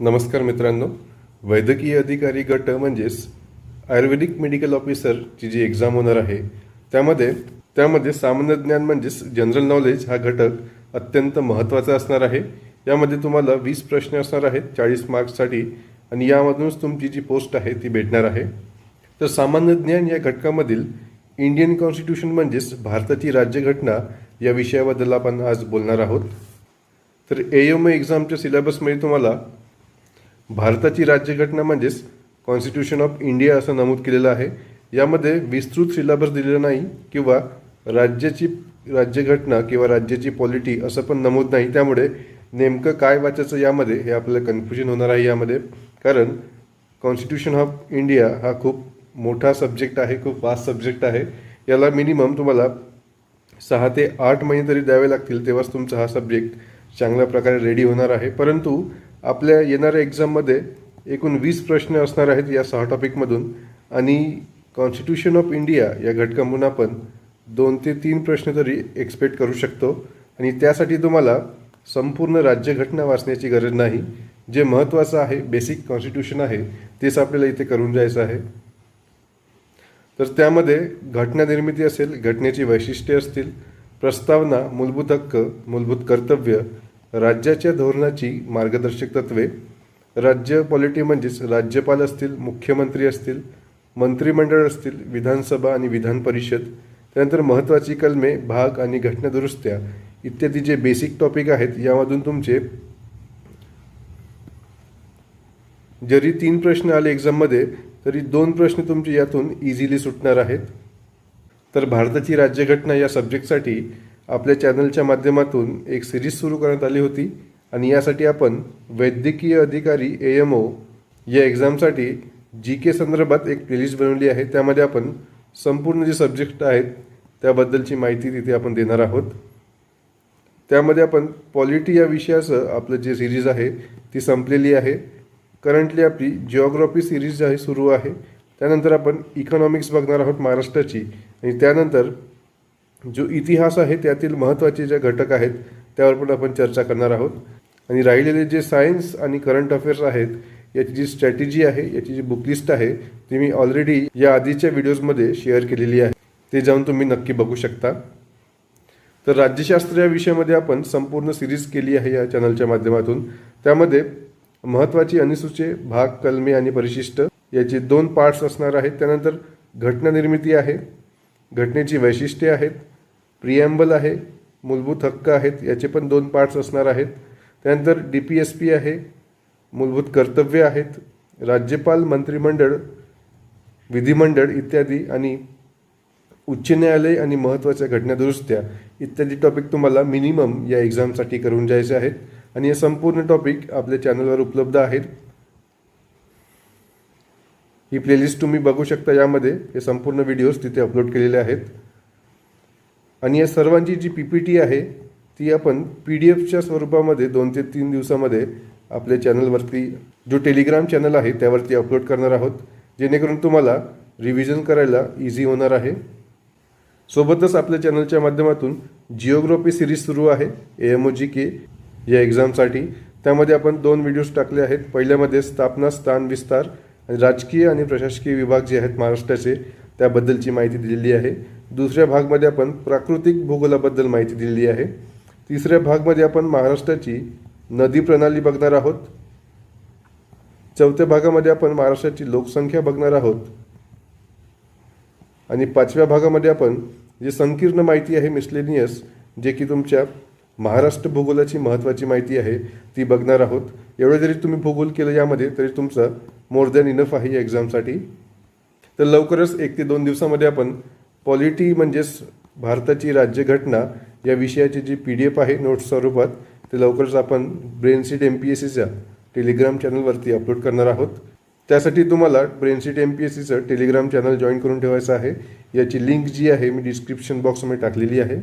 नमस्कार मित्रांनो, वैद्यकीय अधिकारी गट म्हणजेच आयुर्वेदिक मेडिकल ऑफिसरची जी एक्झाम होणार आहे त्यामध्ये सामान्य ज्ञान म्हणजेच जनरल नॉलेज हा घटक अत्यंत महत्त्वाचा असणार आहे। यामध्ये तुम्हाला 20 प्रश्न असणार आहेत 40 मार्क्ससाठी आणि यामधूनच तुमची जी पोस्ट आहे ती भेटणार आहे। तर सामान्य ज्ञान या घटकामधील इंडियन कॉन्स्टिट्यूशन म्हणजेच भारताची राज्यघटना या विषयाबद्दल आपण आज बोलणार आहोत। तर AMO एक्झामच्या सिलेबसमध्ये तुम्हाला भारताची राज्यघटना म्हणजेच कॉन्स्टिट्यूशन ऑफ इंडिया असं नमूद केलेलं आहे। यामध्ये विस्तृत सिलेबस दिलेला नाही किंवा राज्याची राज्यघटना किंवा राज्याची पॉलिटी असं पण नमूद नाही। त्यामुळे नेमकं काय वाचायचं यामध्ये हे आपल्याला कन्फ्युजन होणार आहे यामध्ये, कारण कॉन्स्टिट्यूशन ऑफ इंडिया हा खूप मोठा सब्जेक्ट आहे, खूप वास्ट सब्जेक्ट आहे। याला मिनिमम तुम्हाला 6 ते 8 महिने तरी द्यावे लागतील, तेव्हाच तुमचा हा सब्जेक्ट चांगल्या प्रकारे रेडी होणार आहे। परंतु आपल्या येणाऱ्या एक्झाममध्ये एकूण 20 प्रश्न असणार आहेत या 6 टॉपिकमधून आणि कॉन्स्टिट्यूशन ऑफ इंडिया या घटकामधून आपण 2 ते 3 प्रश्न तरी एक्सपेक्ट करू शकतो। आणि त्यासाठी तुम्हाला संपूर्ण राज्यघटना वाचण्याची गरज नाही। जे महत्त्वाचं आहे, बेसिक कॉन्स्टिट्यूशन आहे, तेच आपल्याला इथे करून जायचं आहे। तर त्यामध्ये घटना निर्मिती असेल, घटनेची वैशिष्ट्ये असतील, प्रस्तावना, मूलभूत हक्क, मूलभूत कर्तव्य, राज्याच्या धोरणाची मार्गदर्शक तत्वे, राज्य पॉलिटी म्हणजेच राज्यपाल असतील, मुख्यमंत्री असतील, मंत्रिमंडळ असतील, विधानसभा आणि विधान परिषद, त्यानंतर महत्त्वाची कलमे, भाग आणि घटना दुरुस्त्या इत्यादी जे बेसिक टॉपिक आहेत यामधून तुमचे जरी 3 प्रश्न आले एक्झाममध्ये तरी 2 प्रश्न तुमचे यातून इझिली सुटणार आहेत। तर भारताची राज्यघटना या सब्जेक्टसाठी आपल्या चॅनलच्या माध्यमातून एक सिरीज सुरू करण्यात आली होती आणि यासाठी आपण वैद्यकीय अधिकारी AMO या एक्झामसाठी GK संदर्भात एक प्लेलिस्ट बनवली आहे। त्यामध्ये आपण संपूर्ण जे सब्जेक्ट आहेत त्याबद्दलची माहिती तिथे आपण देणार आहोत। त्यामध्ये आपण पॉलिटी या विषयाचं आपलं जे सिरीज आहे ती संपलेली आहे। करंटली आपली जिओग्राफी सिरीज आहे सुरू आहे। त्यानंतर आपण इकॉनॉमिक्स बघणार आहोत महाराष्ट्राची आणि त्यानंतर जो इतिहास आहे त्यातील महत्त्वाचे जे घटक आहेत त्यावर पण आपण चर्चा करणार आहोत। आणि राहिलेले जे सायन्स आणि करंट अफेअर्स आहेत याची जी स्ट्रॅटेजी आहे, याची जी बुकलिस्ट आहे ती मी ऑलरेडी या आधीच्या व्हिडिओजमध्ये शेअर केलेली आहे, ते जाऊन तुम्ही नक्की बघू शकता। तर राज्यशास्त्र या विषयामध्ये आपण संपूर्ण सिरीज केली आहे या चॅनलच्या माध्यमातून। त्यामध्ये महत्त्वाची अनुसूचे, भाग, कलमे आणि परिशिष्ट याचे 2 पार्ट्स असणार आहेत। त्यानंतर घटना निर्मिती आहे, घटनेची वैशिष्ट्ये आहेत, प्रिएम्बल आहे, मूलभूत हक्क आहेत, याचे पण 2 पार्ट्स असणार आहेत। त्यानंतर DPSP आहे, मूलभूत कर्तव्य आहेत, राज्यपाल, मंत्रिमंडळ, विधिमंडळ इत्यादी आणि उच्च न्यायालय आणि महत्त्वाच्या घटना दुरुस्त्या इत्यादी टॉपिक तुम्हाला मिनिमम या एक्झामसाठी करून जायचे आहेत। आणि हे संपूर्ण टॉपिक आपल्या चॅनलवर उपलब्ध आहेत। ही प्लेलिस्ट तुम्ही बघू शकता, यामध्ये हे संपूर्ण व्हिडिओज तिथे अपलोड केलेले आहेत। आणि या सर्वांची जी PPT आहे ती आपण PDF स्वरूपामध्ये 2 ते 3 दिवसामध्ये आपल्या चॅनलवरती, जो टेलिग्राम चॅनल आहे त्यावरती अपलोड करणार आहोत, जेणेकरून तुम्हाला रिव्हिजन करायला इझी होणार आहे। सोबतच आपल्या चॅनलच्या माध्यमातून जिओग्राफी सिरीज सुरू आहे AMO GK या एक्झामसाठी। त्यामध्ये आपण 2 व्हिडिओज टाकले आहेत। पहिल्यामध्ये स्थापना, स्थान, विस्तार आणि राजकीय आणि प्रशासकीय विभाग जे आहेत महाराष्ट्राचे त्याबद्दलची माहिती दिलेली आहे। दुसऱ्या भागमध्ये आपण प्राकृतिक भूगोलाबद्दल माहिती दिलेली आहे। तिसऱ्या भागमध्ये आपण महाराष्ट्राची नदी प्रणाली बघणार आहोत। चौथ्या भागामध्ये आपण महाराष्ट्राची लोकसंख्या बघणार आहोत आणि 5व्या भागामध्ये आपण जे संकीर्ण माहिती आहे, मिसलेनियस, जे की तुमच्या महाराष्ट्र भूगोलाची महत्त्वाची माहिती आहे ती बघणार आहोत। एवढे जरी तुम्ही भूगोल केलं यामध्ये तरी तुमचं मोर दॅन इनफ आहे या एक्झामसाठी। तर लवकरच 1 ते 2 दिवसामध्ये आपण पॉलिटी म्हणजेच भारताची राज्यघटना या विषयाची जी PDF आहे नोट्स स्वरूपात ते लवकरच आपण ब्रेनसीट MPSCच्या टेलिग्राम चॅनलवरती अपलोड करणार आहोत। त्यासाठी तुम्हाला ब्रेनसीट MPSCचं टेलिग्राम चॅनल जॉईन करून ठेवायचं आहे। याची लिंक जी आहे मी डिस्क्रिप्शन बॉक्समध्ये टाकलेली आहे।